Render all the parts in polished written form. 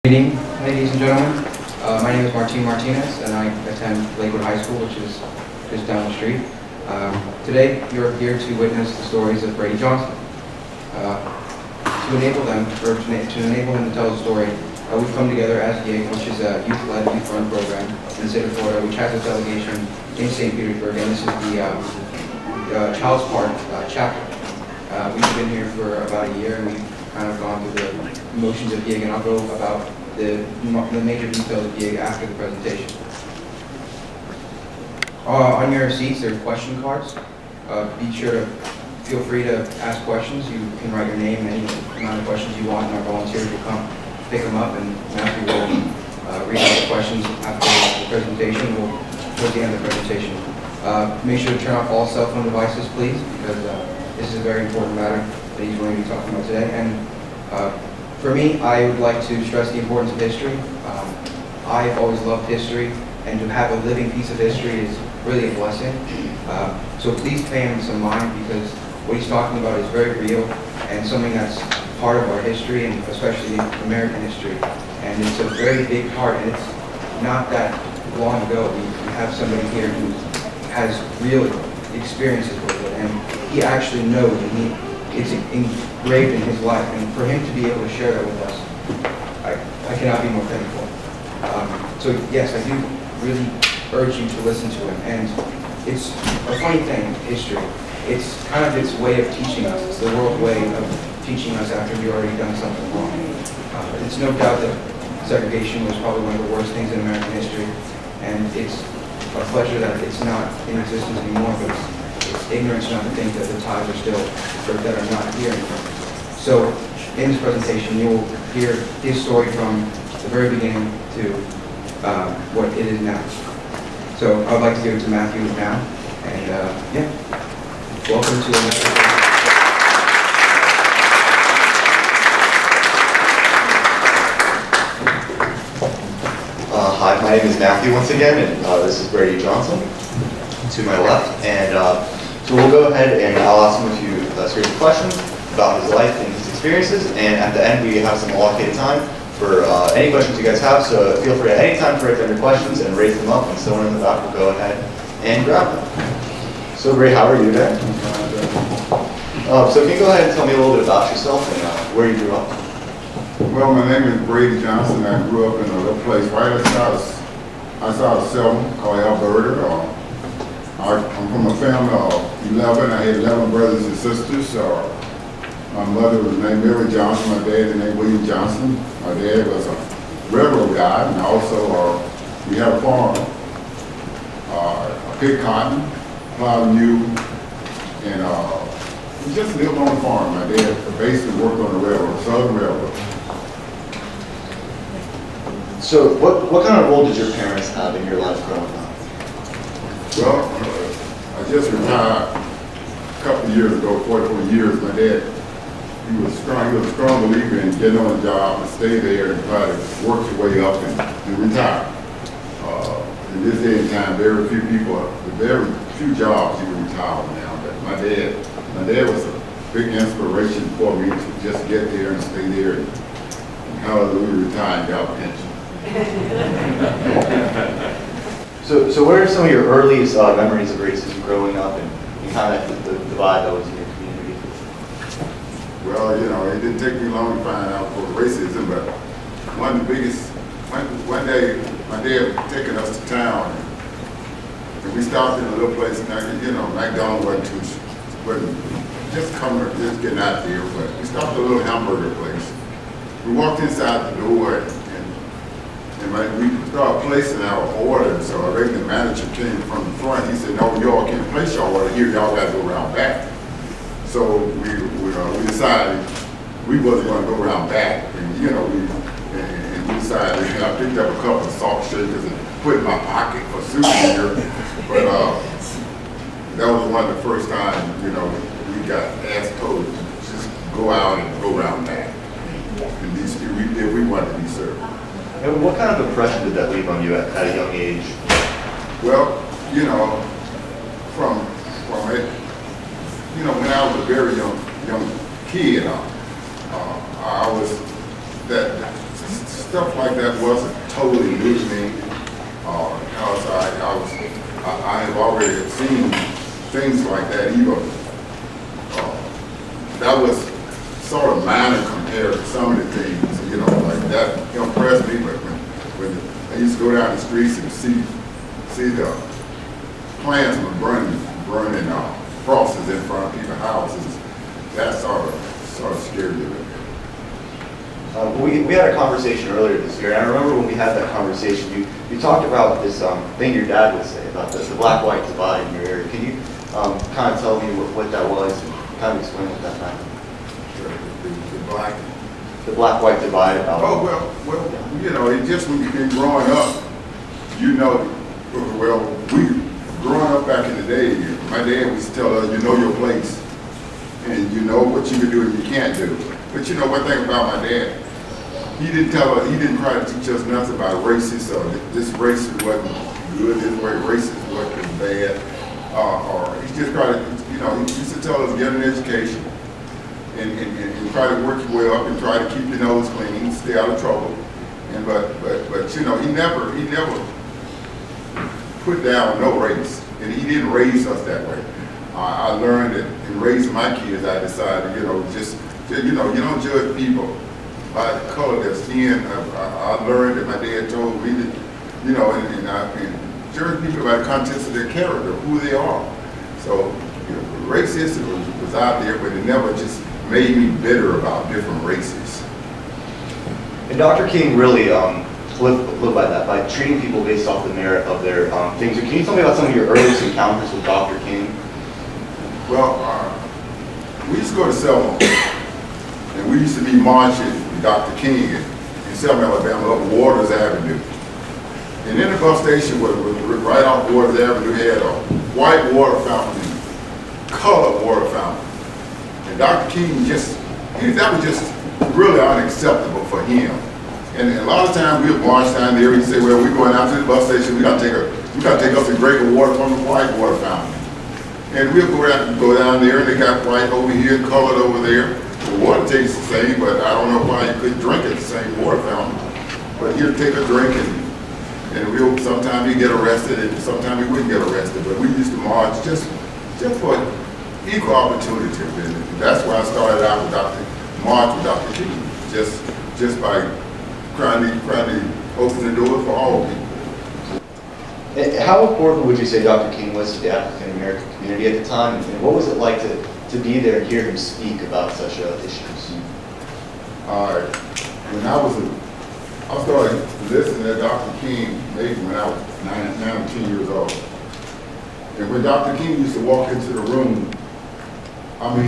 Good evening, ladies and gentlemen. My name is Martin Martinez, and I attend Lakewood High School, which is just down the street. Today, you're here to witness the stories of Brady Johnson. To enable them to tell the story, we've come together as DA, which is a youth-led, youth-run program in the state of Florida, which has a delegation in St. Petersburg, and this is the Childs Parks Chapter. We've been here for about a year, and we've kind of gone through the motions of gig, and I'll go about the major details of gig after the presentation. On your seats, there's question cards. Be sure to feel free to ask questions. You can write your name and any amount of questions you want, and our volunteers will come pick them up, and Mathew will read out the questions after the presentation, towards the end of the presentation. Make sure to turn off all cell phone devices, please, because this is a very important matter that he's going to be talking about today. And for me, I would like to stress the importance of history. I've always loved history, and to have a living piece of history is really a blessing. So please pay him some mind, because what he's talking about is very real and something that's part of our history, and especially American history. And it's a very big part, and it's not that long ago. We have somebody here who has real experiences with it, and he actually knows, and it's engraved in his life. And for him to be able to share that with us, I cannot be more thankful. So yes, I do really urge you to listen to him. And it's a funny thing, history. It's kind of its way of teaching us. It's the world way of teaching us after we've already done something wrong. It's no doubt that segregation was probably one of the worst things in American history. And it's a pleasure that it's not in existence anymore, but it's ignorance not to think that the ties are still, or that are not here anymore. So in this presentation, you will hear his story from the very beginning to what it is now. So I would like to give it to Mathew now, and yeah, welcome to the Hi, my name is Mathew once again, and this is Brady Johnson to my left. And so we'll go ahead and I'll ask him a few series of questions about his life and his experiences, and at the end we have some allocated time for any questions you guys have, so feel free at any time to write down your questions and raise them up, and someone in the back will go ahead and grab them. So Brady, how are you today? So can you go ahead and tell me a little bit about yourself and where you grew up? Well, my name is Brady Johnson. I grew up in a little place right outside of Selma called Alberta. I'm from a family of 11. I had 11 brothers and sisters. My mother was named Mary Johnson. My dad was named William Johnson. My dad was a railroad guy, and also we had a farm. I picked cotton, plowed mule, and we just lived on the farm. My dad basically worked on the railroad, Southern Railroad. So what kind of role did your parents have in your life growing up? Well, I just retired a couple of years ago, 44 years. My dad, he was a strong believer in getting on a job and stay there and try to work your way up and retire. In this day and time, very few jobs you can retire now. But my dad was a big inspiration for me to just get there and stay there and hallelujah, retire and got a pension. So what are some of your earliest memories of racism growing up, and kind of the vibe that was in your community? Well, it didn't take me long to find out for racism, but one of the biggest, one day my dad was taking us to town, and we stopped in a little place, and McDonald's wasn't just getting out there, but we stopped at a little hamburger place. We walked inside the door, and we started placing our order, so our regular manager came from the front. He said, "No, y'all can't place your order here. Y'all got to go around back." So we decided we wasn't going to go around back, and we decided. I picked up a couple of salt shakers and put in my pocket for souvenir. But that was one of the first times we got asked told to just go out and go around back, and we wanted to be served. And what kind of impression did that leave on you at a young age? Well, from it, when I was a very young kid, I was that stuff like that wasn't totally new to me. Because I have already seen things like that. Even that was sort of minor compared to some of the things, you know, like that impressed me. But when I used to go down the streets and see the Klansmen burning crosses in front of people's houses, that sort of scared me a little bit. We had a conversation earlier this year, and I remember when we had that conversation, you talked about this thing your dad would say about the black-white divide in your area. Can you kind of tell me what that was and kind of explain what that meant? The black-white divide about. Oh, well, you know, it just when you've been growing up, you know, well, growing up back in the day, my dad used to tell us, you know your place, and you know what you can do and you can't do. But you know one thing about my dad, he didn't try to teach us nothing about racist, or this racist wasn't good, this racist wasn't bad, or he just tried to, you know, he used to tell us get an education and try to work your way up and try to keep your nose clean, stay out of trouble. And but you know, he never put down no race, and he didn't raise us that way. I learned that in raising my kids, I decided, you know, you know, you don't judge people by the color of their skin. I learned that my dad told me that, you know, and judge people by the contents of their character, who they are. So, you know, racism was out there, but it never just made me bitter about different races. And Dr. King really lived by that, by treating people based off the merit of their things. Can you tell me about some of your earliest encounters with Dr. King? Well, we used to go to Selma, and we used to be marching with Dr. King in Selma, Alabama, up Waters Avenue. And in the bus station was right off Waters Avenue, had a white water fountain and colored water fountain. And Dr. King that was just really unacceptable for him. And a lot of times we would march down there and say, well, we're going out to the bus station, we gotta take us a drink of water from the white water fountain. And we'll go down there, and they got white over here, colored over there. The water tastes the same, but I don't know why you couldn't drink at the same water fountain. But he'll take a drink, and sometimes he'd get arrested, and sometimes he wouldn't get arrested. But we used to march just for equal opportunity. And that's why I started out with march with Dr. King, just by trying to open the door for all people. How important would you say Dr. King was to the African American community at the time, and what was it like to be there and hear him speak about such issues? When I started listening to Dr. King maybe when I was 9 or 10 years old. And when Dr. King used to walk into the room, I mean,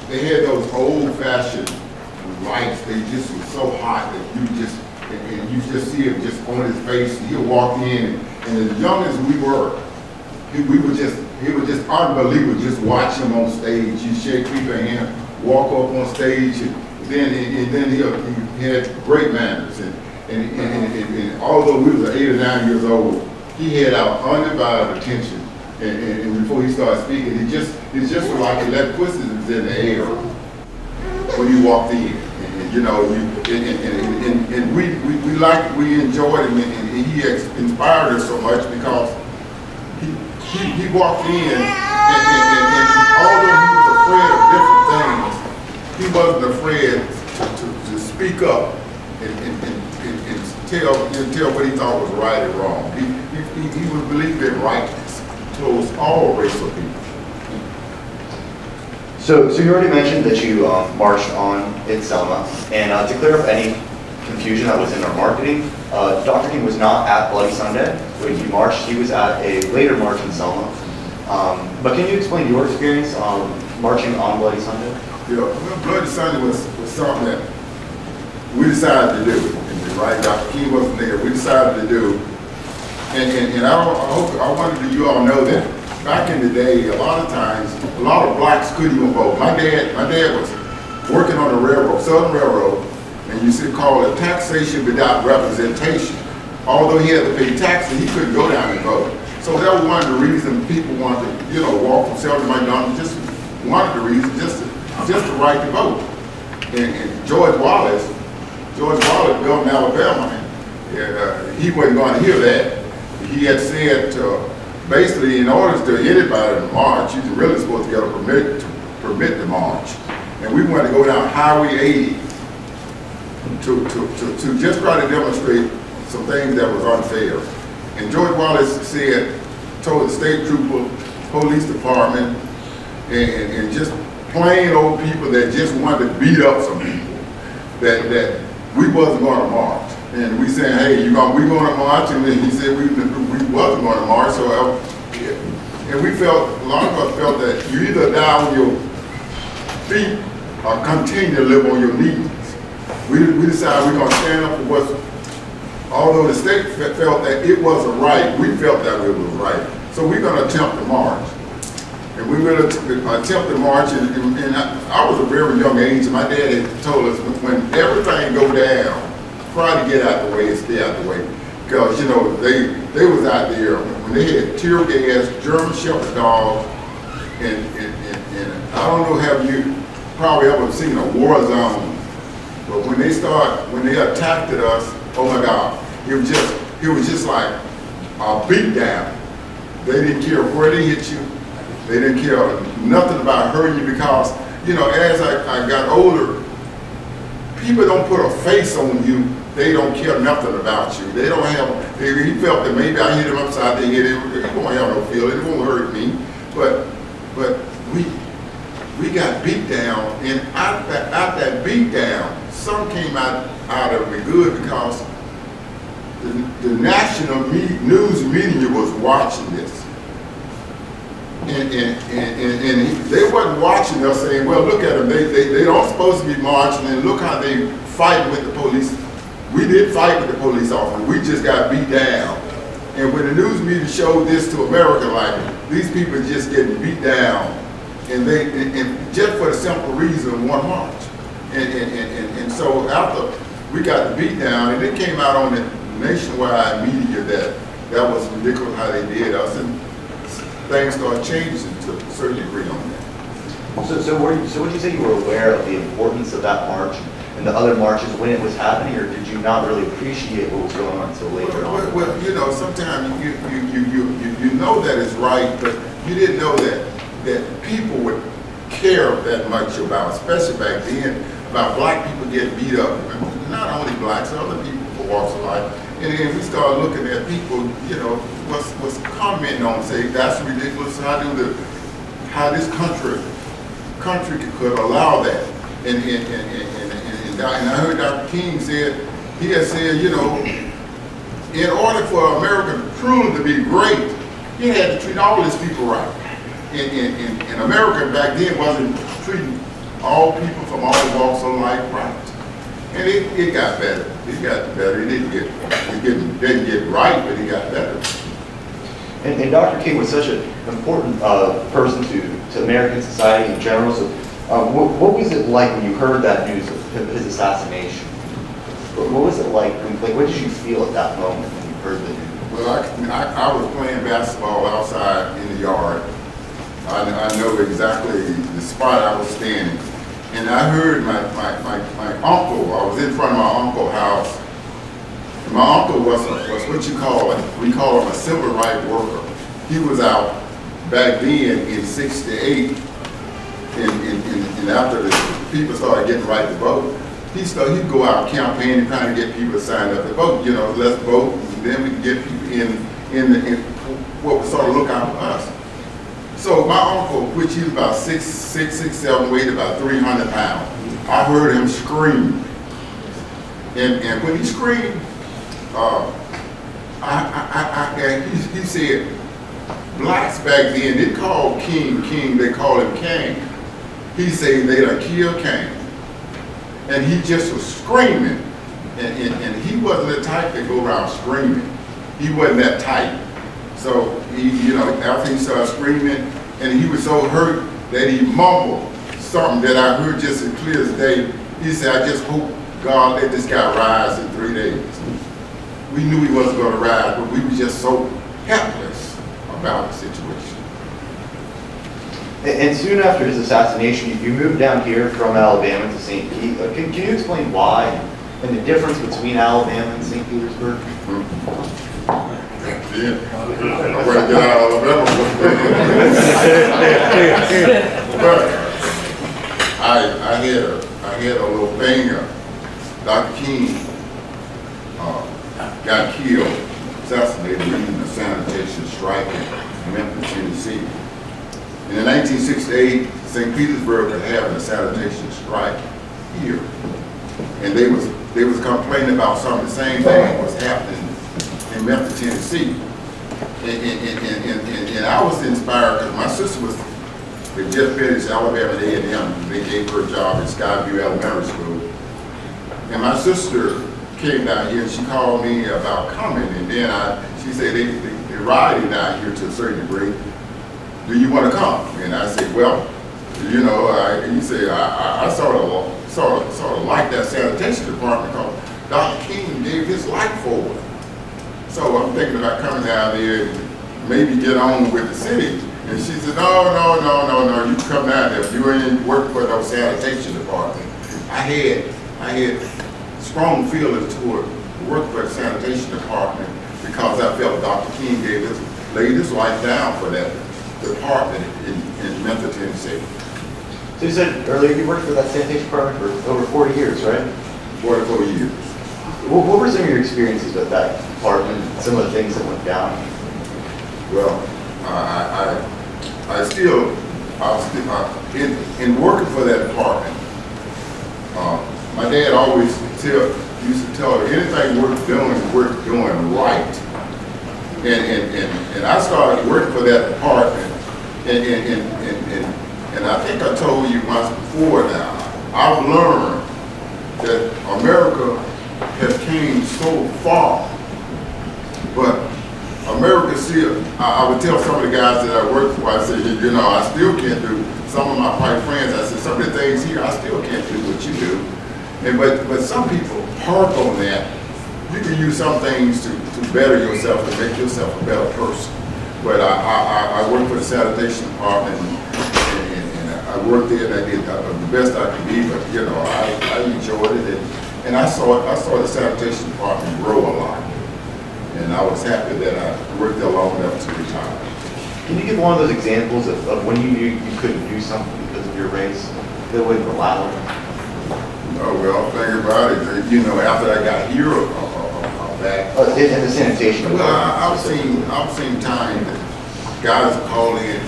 they had those old-fashioned lights. They just were so hot that you just see it just on his face. He'll walk in, and as young as we were, it was just unbelievable just watch him on stage. You shake people's hand, walk up on stage, and then he had great manners. And although we was 8 or 9 years old, he had our undivided attention. And before he started speaking, it just like electricity was in the air when he walked in. You know, and we enjoyed him, and he inspired us so much because he walked in, and although he was afraid of different things, he wasn't afraid to speak up and tell what he thought was right and wrong. He would believe in rightness towards all racial people. So you already mentioned that you marched on in Selma, and to clear up any confusion that was in our marketing, Dr. King was not at Bloody Sunday when he marched. He was at a later march in Selma. But can you explain your experience marching on Bloody Sunday? Yeah, well, Bloody Sunday was something that we decided to do. Right, Dr. King wasn't there. We decided to do, and I wanted you all know that back in the day, a lot of times, a lot of blacks couldn't even vote. My dad was working on the railroad, Southern Railroad, and you should call it taxation without representation. Although he had to pay taxes, he couldn't go down and vote. So that was one of the reasons people wanted to, walk from Selma to McDonald's. Just one of the reasons, just the right to vote. And George Wallace, George Wallace, governor of Alabama, he wasn't going to hear that. He had said, basically, in order to anybody to march, you're really supposed to get a permit to permit the march. And we wanted to go down Highway 80 to just try to demonstrate some things that was unfair. And George Wallace told the state trooper, police department, and just plain old people that just wanted to beat up some people, that we wasn't going to march. And we said, hey, we going to march? And then he said we wasn't going to march. So, and we felt, a lot of us felt that you either die on your feet or continue to live on your knees. We decided we're going to stand up for what's, although the state felt that it wasn't right, we felt that it was right. So we're going to attempt to march. And we will attempt to march, and I was a very young age, and my dad had told us when everything go down, try to get out the way and stay out the way. Because, you know, they was out there, when they had tear gas, German Shepherd dogs, and I don't know, have you probably ever seen a war zone, but when they attacked at us, oh my God, it was just like a beat down. They didn't care where they hit you. They didn't care nothing about hurting you because, you know, as I got older, people don't put a face on you. They don't care nothing about you. They don't have, he felt that maybe I hit him upside the head. It won't have no feeling. It won't hurt me. But we got beat down, and out that beat down, some came out of it good because the national news media was watching this. And they wasn't watching us saying, well, look at them, they don't supposed to be marching, and look how they fight with the police. We did fight with the police officers, we just got beat down. And when the news media showed this to America, like, these people just getting beat down, and just for the simple reason, one march. And so after we got the beat down, and it came out on the nationwide media that was ridiculous how they did us, and things started changing to a certain degree on that. So would you say you were aware of the importance of that march and the other marches when it was happening, or did you not really appreciate what was going on until later on? Well, you know, sometimes you know that it's right, but you didn't know that people would care that much about, especially back then, about black people getting beat up. Not only blacks, other people for walks of life. And then we started looking at people, you know, was commenting on, say, that's ridiculous. How this country could allow that. And I heard Dr. King said, he had said, you know, in order for America truly to be great, he had to treat all his people right. And America back then wasn't treating all people from all walks of life right. And it got better. It got better. It didn't get right, but it got better. And Dr. King was such an important person to American society in general. So what was it like when you heard that news of his assassination? What was it like? What did you feel at that moment when you heard the news? Well, I was playing basketball outside in the yard. I know exactly the spot I was standing. And I heard my uncle, I was in front of my uncle's house. My uncle was what you call it, we call him a civil rights worker. He was out back then in '68, and after the people started getting right to vote, he'd go out campaigning, trying to get people to sign up to vote. You know, let's vote, and then we can get people in what would sort of look out for us. So my uncle, which he was about 6'7", weighed about 300 pounds, I heard him scream. And when he screamed, he said, blacks back then, they called King, they called him King. He said they done killed King. And he just was screaming. And he wasn't the type to go around screaming. He wasn't that type. So he, you know, after he started screaming, and he was so hurt that he mumbled something that I heard just as clear as day. He said, I just hope God let this guy rise in 3 days. We knew he wasn't going to rise, but we were just so helpless about the situation. And soon after his assassination, you moved down here from Alabama to St. Pete. Can you explain why and the difference between Alabama and St. Petersburg? Yeah. I'm going to get out of Alabama. But I had a little thing. Dr. King got killed, assassinated leading the sanitation strike in Memphis, Tennessee. And in 1968, St. Petersburg was having a sanitation strike here. And they was complaining about some of the same thing that was happening in Memphis, Tennessee. And I was inspired because my sister they just finished Alabama A&M. They gave her a job at Skyview Elementary School. And my sister came down here and she called me about coming. And then she said, they're riding down here to a certain degree. Do you want to come? And I said, well, you know, I sort of like that sanitation department because Dr. King gave his life for it. So I'm thinking about coming down there and maybe get on with the city. And she said, no, you come down there. You ain't work for no sanitation department. I had strong feelings toward work for the sanitation department because I felt Dr. King laid his life down for that department in Memphis, Tennessee. So you said earlier you worked for that sanitation department for over 40 years, right? 44 years. What were some of your experiences with that department, some of the things that went down? Well, in working for that department, my dad always used to tell her anything worth doing right. And I started working for that department, and I think I told you once before now, I've learned that America has came so far, but America still, I would tell some of the guys that I work for, I said, you know, I still can't do, some of my white friends, I said, some of the things here, I still can't do what you do. But some people harp on that. You can use some things to better yourself, to make yourself a better person. But I work for the sanitation department, and I worked there, and I did the best I could be. But you know, I enjoyed it, and I saw the sanitation department grow a lot, and I was happy that I worked there long enough to retire. Can you give one of those examples of when you knew you couldn't do something because of your race that wouldn't allow it? Oh well, think about it. You know, after I got here, back. In the sanitation. Well, I've seen times that guys call in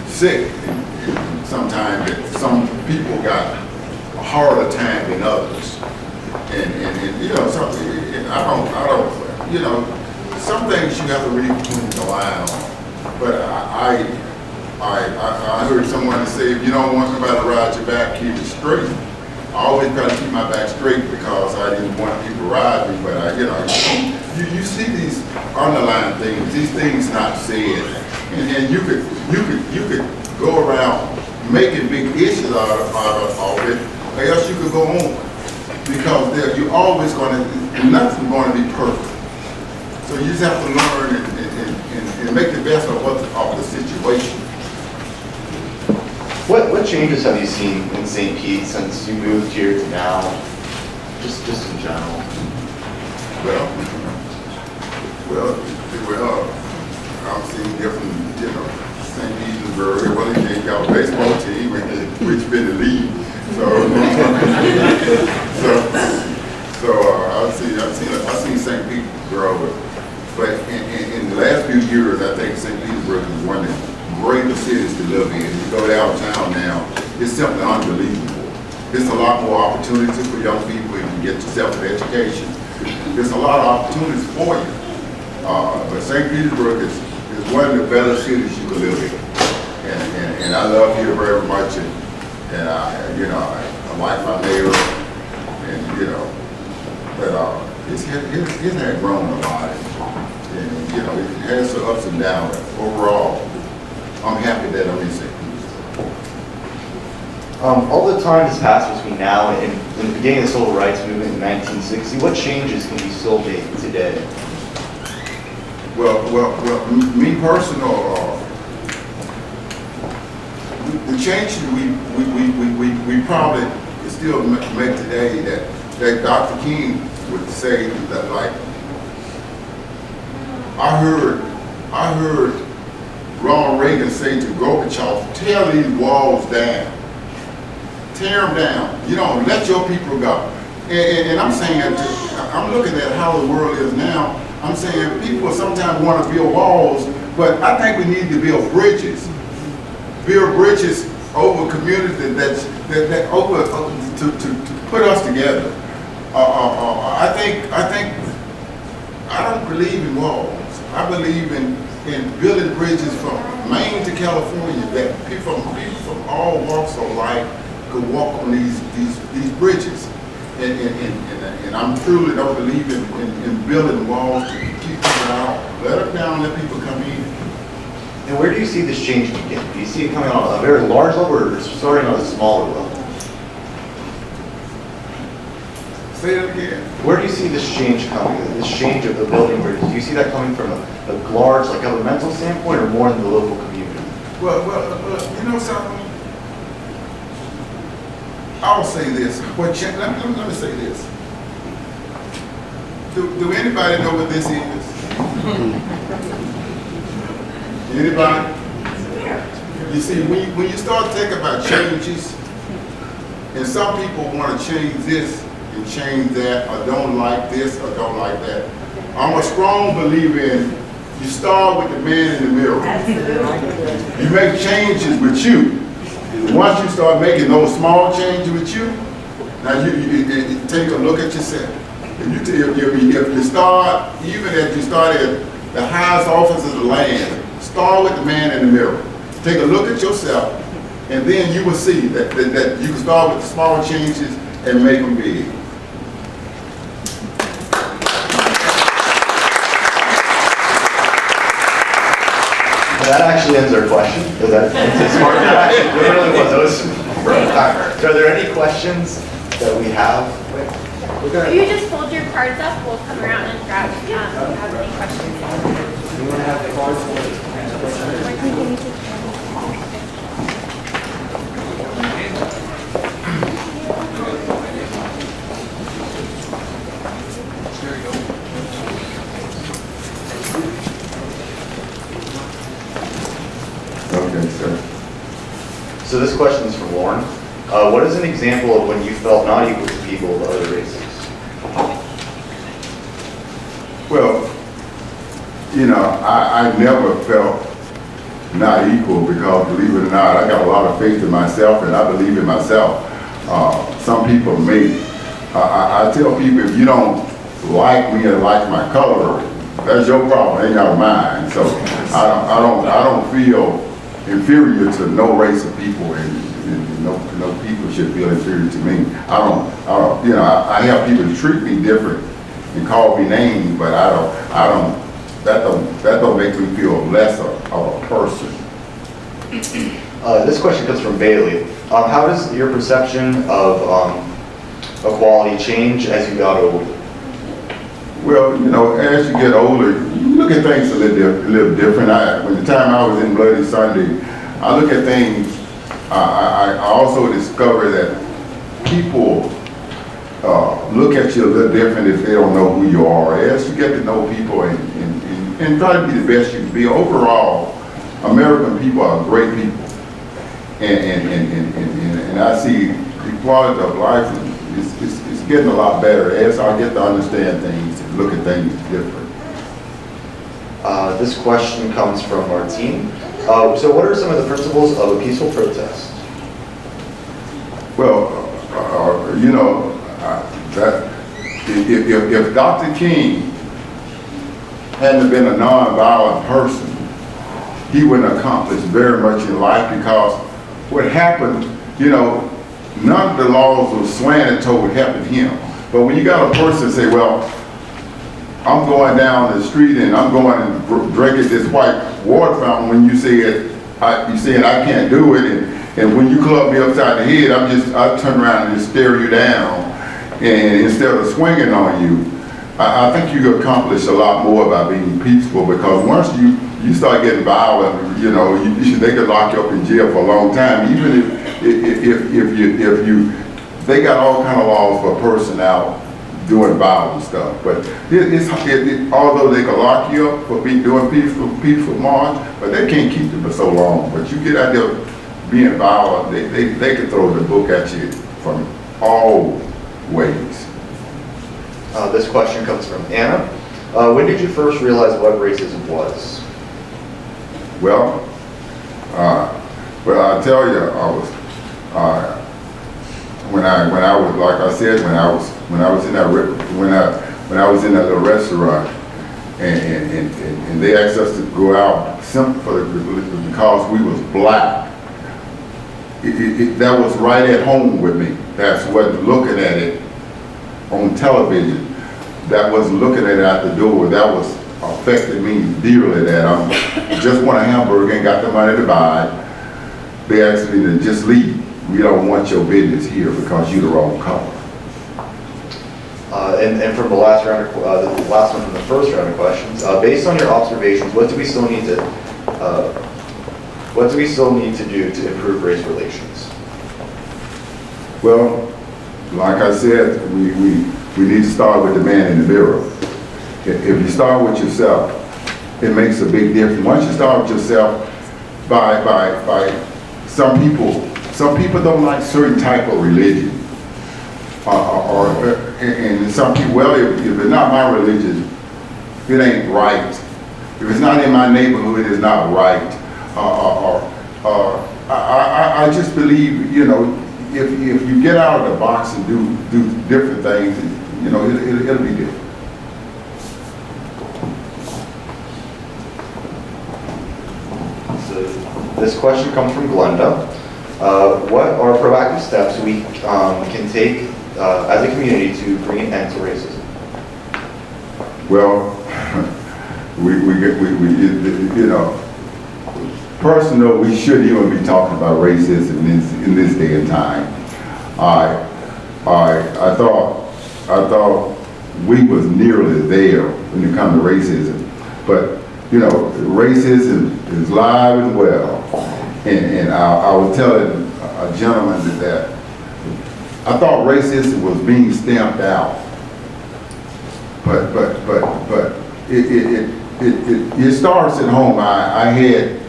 sick, and sometimes that some people got a harder time than others, and you know something. And I don't, you know, some things you have to really put the line on. But I heard someone say, if you don't want somebody to ride your back, keep it straight. I always try to keep my back straight because I didn't want people to ride me, but you know, you see these underlying things, these things not said, and you could go around making big issues out of it, or else you could go on because you're always nothing's going to be perfect. So you just have to learn and make the best of the situation. What changes have you seen in St. Pete since you moved here to now, just in general? Well, I've seen different, you know, St. Petersburg, well, they ain't got a baseball team, which been the league. I've seen St. Pete grow, but in the last few years, I think St. Petersburg is one of the greatest cities to live in. You go downtown now, it's simply unbelievable. There's a lot more opportunities for young people. You can get yourself an education. There's a lot of opportunities for you. But St. Petersburg is one of the better cities you can live in. And I love here very much. And you know, I like my neighbor. And you know, but it had grown a lot. And you know, it has some ups and downs. Overall, I'm happy that I'm in St. All the time has passed between now and the beginning of the civil rights movement in 1960. What changes can you still make today? Well, me personal, the changes we probably still make today that that Dr. King would say that, like, I heard Ronald Reagan say to Gorbachev, tear these walls down. Tear them down. You know, let your people go. And I'm saying, I'm looking at how the world is now. I'm saying people sometimes want to build walls, but I think we need to build bridges. Build bridges over communities that over to put us together. I don't believe in walls. I believe in building bridges from Maine to California, that people from all walks of life could walk on these bridges. And I truly don't believe in building walls to keep people out. Let them down, let people come in. And where do you see this change begin? Do you see it coming on a very large level or starting on a smaller level? Say that again. Where do you see this change coming, this change of the building bridges? Do you see that coming from a large, like, governmental standpoint or more in the local community? Well, you know something? I'll say this. Let me say this. Do anybody know what this is? Anybody? You see, when you start thinking about changes, and some people want to change this and change that, or don't like this or don't like that. I'm a strong believer in you start with the man in the mirror. You make changes with you. Once you start making those small changes with you, now you take a look at yourself. If you start, even if you start at the highest office of the land, start with the man in the mirror. Take a look at yourself, and then you will see that you can start with the small changes and make them big. That actually ends our question. Because that's smart. It really was. That was perfect. So are there any questions that we have? If you just fold your cards up, we'll come around and grab if you have any questions. You want to have the cards for it? Okay, sir. So this question is from Lauren. What is an example of when you felt not equal to people of other races? Well, you know, I never felt not equal because, believe it or not, I got a lot of faith in myself and I believe in myself. Some people may, I tell people, if you don't like me and like my color, that's your problem, ain't got mine. So I don't feel inferior to no race of people, and no people should feel inferior to me. I don't, you know, I have people treat me different and call me names, but that don't make me feel less of a person. This question comes from Bailey. How does your perception of equality change as you got older? Well, you know, as you get older, you look at things a little different. When the time I was in Bloody Sunday, I look at things, I also discovered that people look at you a little different if they don't know who you are. As you get to know people and try to be the best you can be, overall, American people are great people. And I see the quality of life is getting a lot better as I get to understand things and look at things different. This question comes from Martine. So what are some of the principles of a peaceful protest? Well, you know, that if Dr. King hadn't been a nonviolent person, he wouldn't accomplish very much in life, because what happened, you know, none of the laws were slanted toward helping him. But when you got a person say, well, I'm going down the street and I'm going and drinking this white water fountain, when you said I can't do it, and when you club me upside the head, I turn around and just stare you down, and instead of swinging on you, I think you could accomplish a lot more by being peaceful, because once you start getting violent, you know, they could lock you up in jail for a long time, even if they got all kind of laws for a person out doing violent stuff. But although they can lock you up for doing peaceful march, but they can't keep you for so long. But you get out there being violent, they can throw the book at you from all ways. This question comes from Anna. When did you first realize what racism was? Well, I tell you, I was when I was, like I said, when I was in that little restaurant, and they asked us to go out simply because we was black. That was right at home with me. That's what looking at it on television. That was looking at it at the door. That was affected me dearly. That I just want a hamburger and got the money to buy. They asked me to just leave. We don't want your business here because you're the wrong color. And from the last round, the last one from the first round of questions, based on your observations, what do we still need to do to improve race relations? Well, like I said, we need to start with the man in the mirror. If you start with yourself, it makes a big difference. Once you start with yourself, by some people don't like certain type of religion, and some people, well, if it's not my religion, it ain't right. If it's not in my neighborhood, it's not right. I just believe, you know, if you get out of the box and do different things, you know, it'll be different. So this question comes from Glenda. What are proactive steps we can take as a community to bring an end to racism? Well, you know, personal, we shouldn't even be talking about racism in this day and time. I thought we was nearly there when it comes to racism, but you know, racism is live and well. And I was telling a gentleman that I thought racism was being stamped out, but it starts at home. I had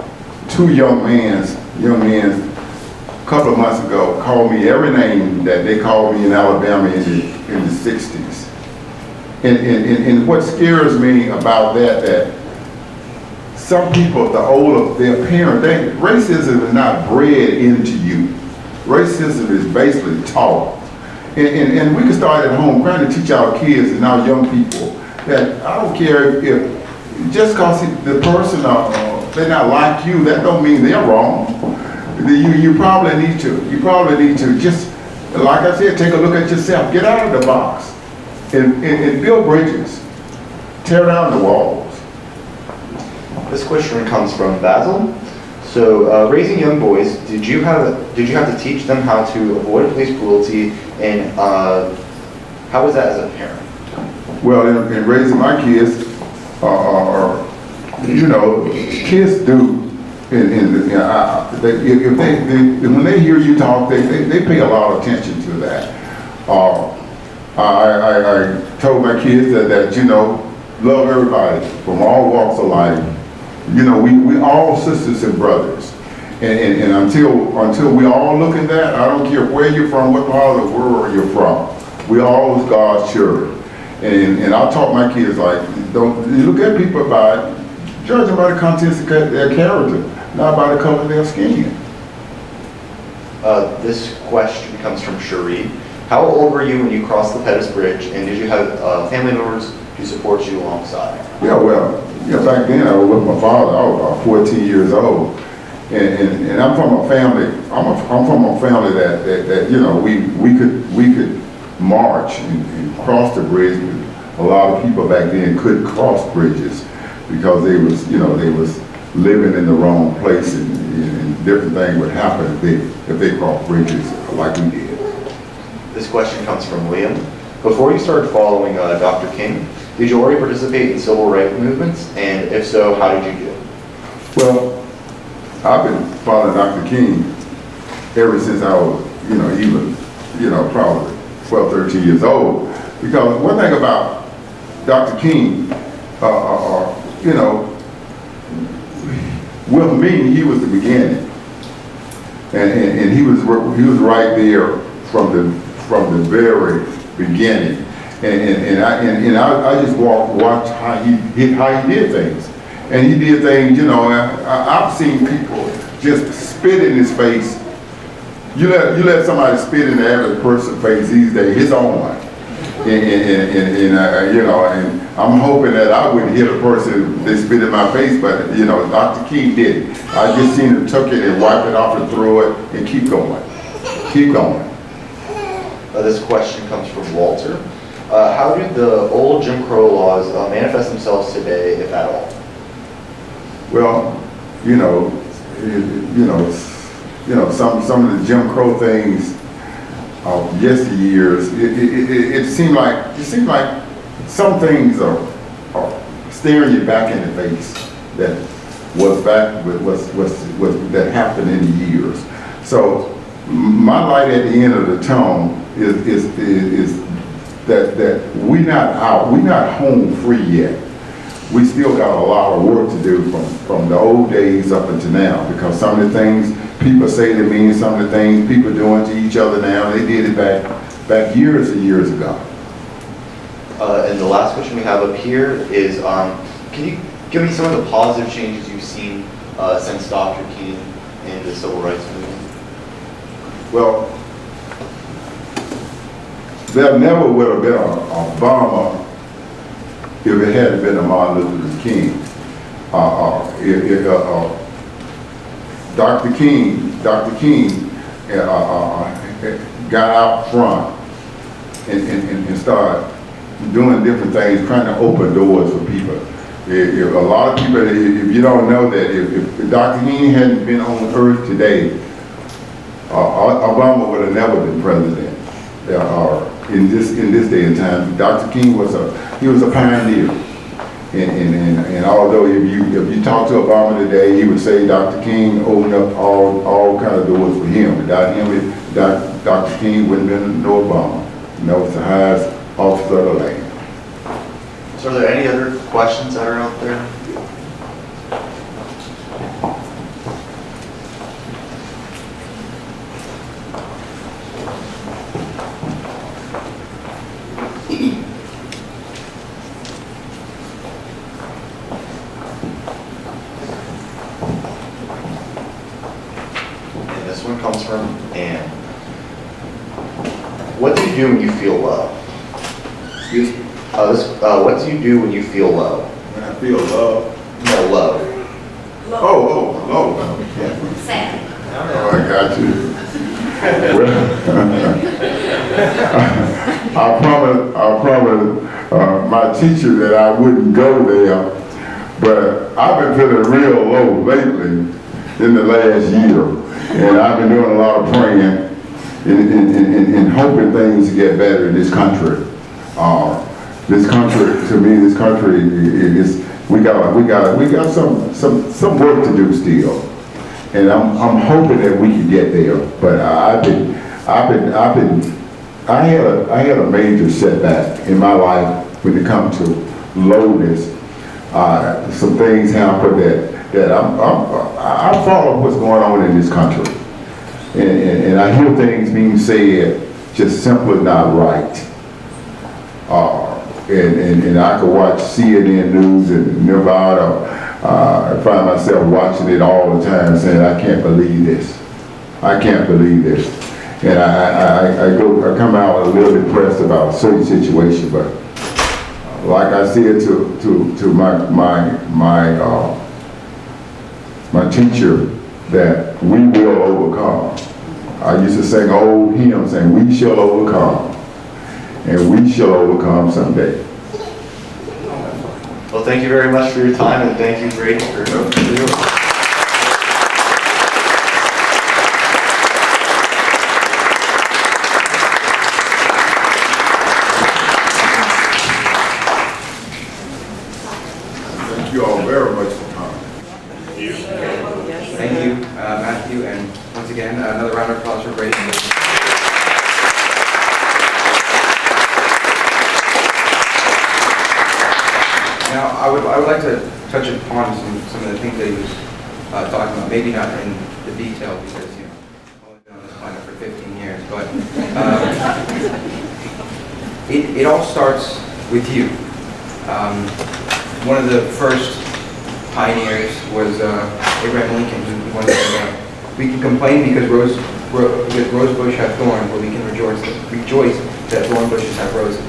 two young men a couple of months ago called me every name that they called me in Alabama in the 60s. And what scares me about that some people, the older their parents, racism is not bred into you. Racism is basically taught. And we can start at home trying to teach our kids and our young people that I don't care if just because the person they're not like you, that don't mean they're wrong. You probably need to just, like I said, take a look at yourself. Get out of the box and build bridges. Tear down the walls. This question comes from Basil. So, raising young boys, did you have to teach them how to avoid police cruelty, and how was that as a parent? Well, in raising my kids, you know, kids do. When they hear you talk, they pay a lot of attention to that. I told my kids that you know, love everybody from all walks of life. You know, we all sisters and brothers, and until we all look at that, I don't care where you're from, what part of the world you're from, we all is God's children. And I taught my kids, like, don't you look at people judge them by the contents of their character, not by the color of their skin. This question comes from Cherie. How old were you when you crossed the Pettus Bridge, and did you have family members who support you alongside? Yeah, well, back then I was with my father. I was about 14 years old, and I'm from a family. I'm from a family that you know we could march and cross the bridge. A lot of people back then couldn't cross bridges because they was living in the wrong place, and different things would happen if they crossed bridges like we did. This question comes from Liam. Before you started following Dr. King, did you already participate in civil rights movements? And if so, how did you do? Well, I've been following Dr. King ever since I was, probably 12, 13 years old. Because one thing about Dr. King, with me, he was the beginning. And he was right there from the very beginning. And I just watched how he did things. And he did things, I've seen people just spit in his face. You let somebody spit in the average person's face these days, it's on. And I'm hoping that I wouldn't hit a person that spit in my face, but Dr. King did it. I just seen him took it and wipe it off and throw it and keep going. Keep going. This question comes from Walter. How do the old Jim Crow laws manifest themselves today, if at all? Well, some of the Jim Crow things of yesteryears, it seemed like some things are staring you back in the face that that happened in the years. So my light at the end of the tunnel is that we're not home free yet. We still got a lot of work to do from the old days up until now, because some of the things people say to me and some of the things people are doing to each other now, they did it back years and years ago. And the last question we have up here is, can you give me some of the positive changes you've seen since Dr. King and the Civil Rights Movement? Well, there never would have been a Obama if it hadn't been a Martin Luther King. Dr. King got out front and started doing different things, trying to open doors for people. If a lot of people, if you don't know that, if Dr. King hadn't been on earth today, Obama would have never been president. In this day and time, Dr. King was a pioneer. And although if you talk to Obama today, he would say Dr. King opened up all kind of doors for him. Without him, Dr. King wouldn't have been no Obama. And that was the highest officer of the land. So are there any other questions that are out there? And this one comes from Ann. What do you do when you feel low? Excuse me? What do you do when you feel low? When I feel love. No, low. Oh, yeah. Sad. Oh, I got you. Well, I promised my teacher that I wouldn't go there, but I've been feeling real low lately in the last year, and I've been doing a lot of praying and hoping things get better in this country. This country, to me, this country is we got some work to do still, and I'm hoping that we can get there. But I had a major setback in my life when it comes to lowness. Some things happened that I follow what's going on in this country, and I hear things being said just simply not right. And I could watch CNN News and Nevada. I find myself watching it all the time, saying, "I can't believe this. I can't believe this." And I come out a little depressed about a certain situation. But like I said to my teacher, that we will overcome. I used to sing an old hymn saying, "We shall overcome." And we shall overcome someday. Well, thank you very much for your time, and thank you, Brady, for your Thank you all very much for coming. Thank you, Matthew, and once again, another round of applause for Brady. I would like to touch upon some of the things that he was talking about, maybe not in the detail because, you know, I've only been on this planet for 15 years, but it all starts with you. One of the first pioneers was Abraham Lincoln, who wanted to we can complain because rose bush have thorns, but we can rejoice that thorn bushes have roses.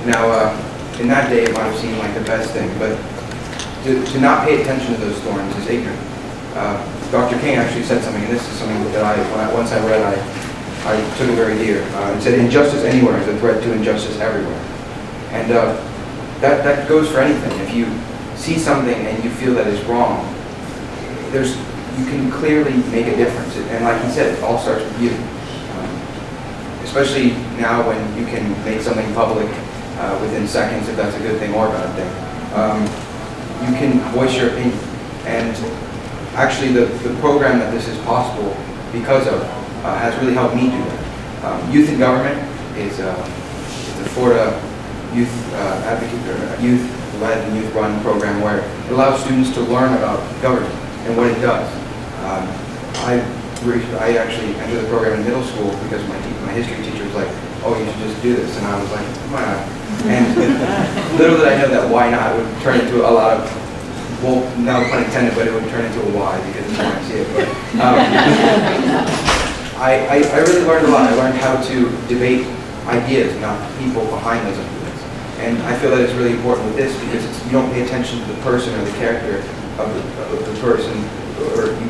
Now, in that day, it might have seemed like the best thing, but to not pay attention to those thorns is ignorant. Dr. King actually said something, and this is something that once I read, I took it very dear. It said, "Injustice anywhere is a threat to injustice everywhere." And that goes for anything. If you see something and you feel that is wrong, you can clearly make a difference. And like he said, it all starts with you. Especially now when you can make something public within seconds, if that's a good thing or a bad thing. You can voice your opinion. And actually the program that this is possible because of has really helped me do that. Youth in Government is a Florida youth advocate, or youth-led and youth-run program where it allows students to learn about government and what it does. I actually entered the program in middle school because my history teacher was like, "Oh, you should just do this," and I was like, "Why not?" And little did I know that "why not" would turn into a lot of, well, no pun intended, but it would turn into a "why" because it's why I see it. But I really learned a lot. I learned how to debate ideas, not people behind those ideas. And I feel that it's really important with this because you don't pay attention to the person or the character of the person, or you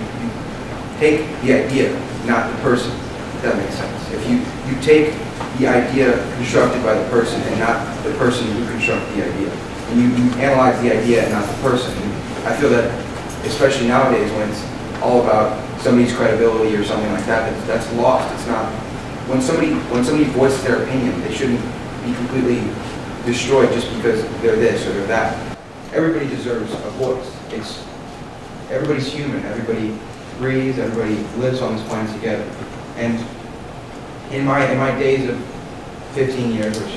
take the idea, not the person, if that makes sense. If you take the idea constructed by the person and not the person who constructed the idea, and you analyze the idea and not the person, and I feel that, especially nowadays when it's all about somebody's credibility or something like that, that's lost. It's not, when somebody voices their opinion, they shouldn't be completely destroyed just because they're this or they're that. Everybody deserves a voice. Everybody's human. Everybody breathes. Everybody lives on this planet together. And in my days of 15 years, which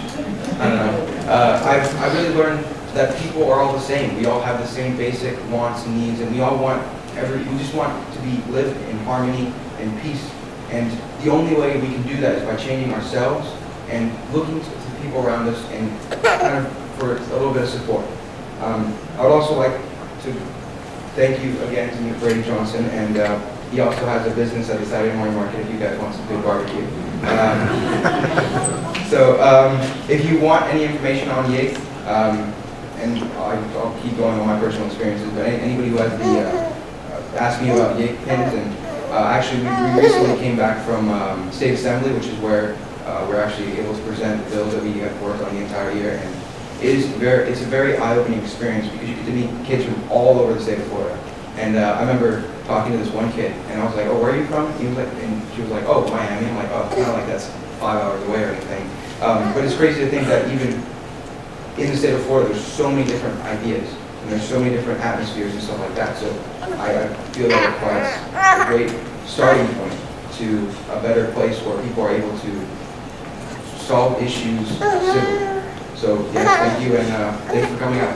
I don't know, I've really learned that people are all the same. We all have the same basic wants and needs, and we just want to be lived in harmony and peace. And the only way we can do that is by changing ourselves and looking to the people around us and kind of for a little bit of support. I would also like to thank you again to Brady Johnson, and he also has a business at the Saturday morning market if you guys want some good barbecue. If you want any information on Yates, and I'll keep going on my personal experiences, but anybody who has asked me about Yates pins, and actually we recently came back from State Assembly, which is where we're actually able to present the bills that we have worked on the entire year, and it's a very eye-opening experience because you get to meet kids from all over the state of Florida. And I remember talking to this one kid, and I was like, "Oh, where are you from?" He was like, and she was like, "Oh, Miami." I'm like, "Oh, it's not like that's 5 hours away or anything." But it's crazy to think that even in the state of Florida, there's so many different ideas, and there's so many different atmospheres and stuff like that. So I feel that it provides a great starting point to a better place where people are able to solve issues civilly. So yes, thank you, and thanks for coming out.